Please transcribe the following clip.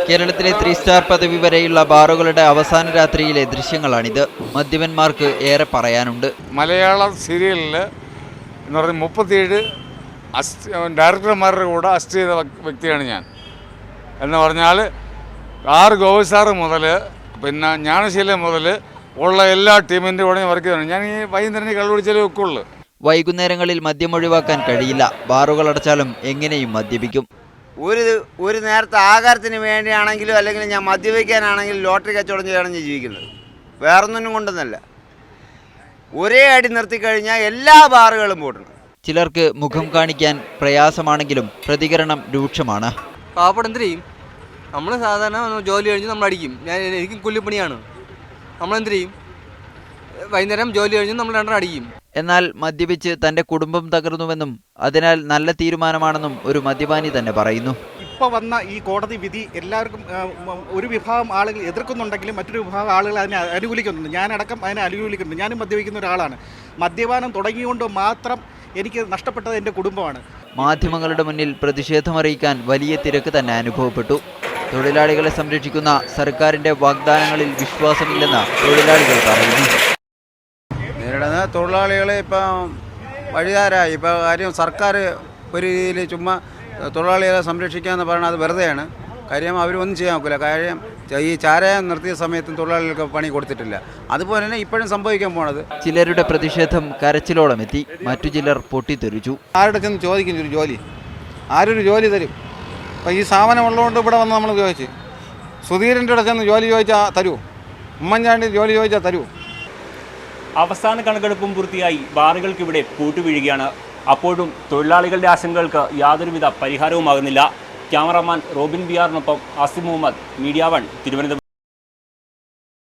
കേരളത്തിലെ 3 സ്റ്റാർ പദവി വരെയുള്ള ബാറുകളുടെ അവസാന രാത്രിയിലെ ദൃശ്യങ്ങളാണിത്. മദ്യപന്മാർക്ക് ഏറെ പറയാനുണ്ട്. മലയാളം സീരിയലിൽ എന്ന് പറഞ്ഞാൽ 37 ഡയറക്ടർമാരുടെ കൂടെ അസിസ്റ്റ് ചെയ്ത വ്യക്തിയാണ് ഞാൻ. എന്ന് പറഞ്ഞാൽ ആർ ഗോവിസാറ് മുതൽ പിന്നെ ജ്ഞാനശീലം മുതൽ ഉള്ള എല്ലാ ടീമിൻ്റെ കൂടെ വർക്ക് ചെയ്താണ്. ഞാൻ ഈ വൈകുന്നേരം കള്ളുപിടിച്ചാലേ വെക്കുള്ളൂ. വൈകുന്നേരങ്ങളിൽ മദ്യം ഒഴിവാക്കാൻ കഴിയില്ല. ബാറുകൾ അടച്ചാലും എങ്ങനെയും മദ്യപിക്കും. ഒരു നേരത്തെ ആഹാരത്തിന് വേണ്ടിയാണെങ്കിലും അല്ലെങ്കിൽ ഞാൻ മദ്യപിക്കാനാണെങ്കിലും ലോട്ടറി കച്ചവടം ചെയ്യാണ് ഞാൻ ജീവിക്കുന്നത്. വേറൊന്നിനും കൊണ്ടൊന്നല്ല. ഒരേ അടി നിർത്തിക്കഴിഞ്ഞാൽ എല്ലാ ബാറുകളും പൂട്ടണം. ചിലർക്ക് മുഖം കാണിക്കാൻ പ്രയാസമാണെങ്കിലും പ്രതികരണം രൂക്ഷമാണ്. പാവപ്പെട്ട എന്ത് ചെയ്യും? നമ്മൾ സാധാരണ ജോലി കഴിഞ്ഞ് നമ്മൾ അടിക്കും. എനിക്ക് കൂലിപ്പണിയാണ്. നമ്മളെന്ത് ചെയ്യും? വൈകുന്നേരം ജോലി കഴിഞ്ഞ് നമ്മൾ രണ്ടെണ്ണം അടിക്കും. എന്നാൽ മദ്യപിച്ച് തന്റെ കുടുംബം തകർന്നുവെന്നും അതിനാൽ നല്ല തീരുമാനമാണെന്നും ഒരു മദ്യപാനി തന്നെ പറയുന്നു. ഇപ്പോൾ വന്ന ഈ കോടതി വിധി എല്ലാവർക്കും ഒരു വിഭാഗം ആളുകൾ എതിർക്കുന്നുണ്ടെങ്കിലും മറ്റൊരു വിഭാഗം ആളുകൾ അതിനെ അനുകൂലിക്കുന്നുണ്ട്. ഞാനടക്കം അതിനെ അനുകൂലിക്കുന്നുണ്ട്. ഞാനും മദ്യപിക്കുന്ന ഒരാളാണ്. മദ്യപാനം തുടങ്ങിയുകൊണ്ട് മാത്രം എനിക്ക് നഷ്ടപ്പെട്ടത് എൻ്റെ കുടുംബമാണ്. മാധ്യമങ്ങളുടെ മുന്നിൽ പ്രതിഷേധമറിയിക്കാൻ വലിയ തിരക്ക് തന്നെ അനുഭവപ്പെട്ടു. തൊഴിലാളികളെ സംരക്ഷിക്കുന്ന സർക്കാരിന്റെ വാഗ്ദാനങ്ങളിൽ വിശ്വാസമില്ലെന്ന് തൊഴിലാളികൾ പറയുന്നു. നേരിടുന്ന തൊഴിലാളികളെ ഇപ്പം വഴിതാരായി. ഇപ്പോൾ കാര്യം സർക്കാർ ഒരു രീതിയിൽ ചുമ്മാ തൊഴിലാളികളെ സംരക്ഷിക്കാമെന്ന് പറയുന്നത് അത് വെറുതെയാണ്. കാര്യം അവരൊന്നും ചെയ്യാൻ നോക്കില്ല. കാര്യം ഈ ചാരായം നിർത്തിയ സമയത്തും തൊഴിലാളികൾക്ക് പണി കൊടുത്തിട്ടില്ല. അതുപോലെ തന്നെ ഇപ്പോഴും സംഭവിക്കാൻ പോണത്. ചിലരുടെ പ്രതിഷേധം കരച്ചിലോളം എത്തി. മറ്റു ചിലർ പൊട്ടിത്തെറിച്ചു. ആരുടെ ചെന്ന് ചോദിക്കും ഒരു ജോലി? ആരൊരു ജോലി തരും? അപ്പോൾ ഈ സാധനം ഉള്ളതുകൊണ്ട് ഇവിടെ വന്ന് നമ്മൾ ചോദിച്ചു. സുധീരൻ്റെ ഇവിടെ ചെന്ന് ജോലി ചോദിച്ചാൽ തരൂ? ഉമ്മൻചാണ്ടി ജോലി ചോദിച്ചാൽ തരൂ? അവസാന കണക്കെടുപ്പും പൂർത്തിയായി ബാറുകൾക്കിവിടെ പൂട്ടുവീഴുകയാണ്. അപ്പോഴും തൊഴിലാളികളുടെ ആശങ്കകൾക്ക് യാതൊരുവിധ പരിഹാരവുമാകുന്നില്ല. ക്യാമറാമാൻ റോബിൻ ബിയാറിനൊപ്പം ആസിം മുഹമ്മദ്, മീഡിയ 1, തിരുവനന്തപുരം.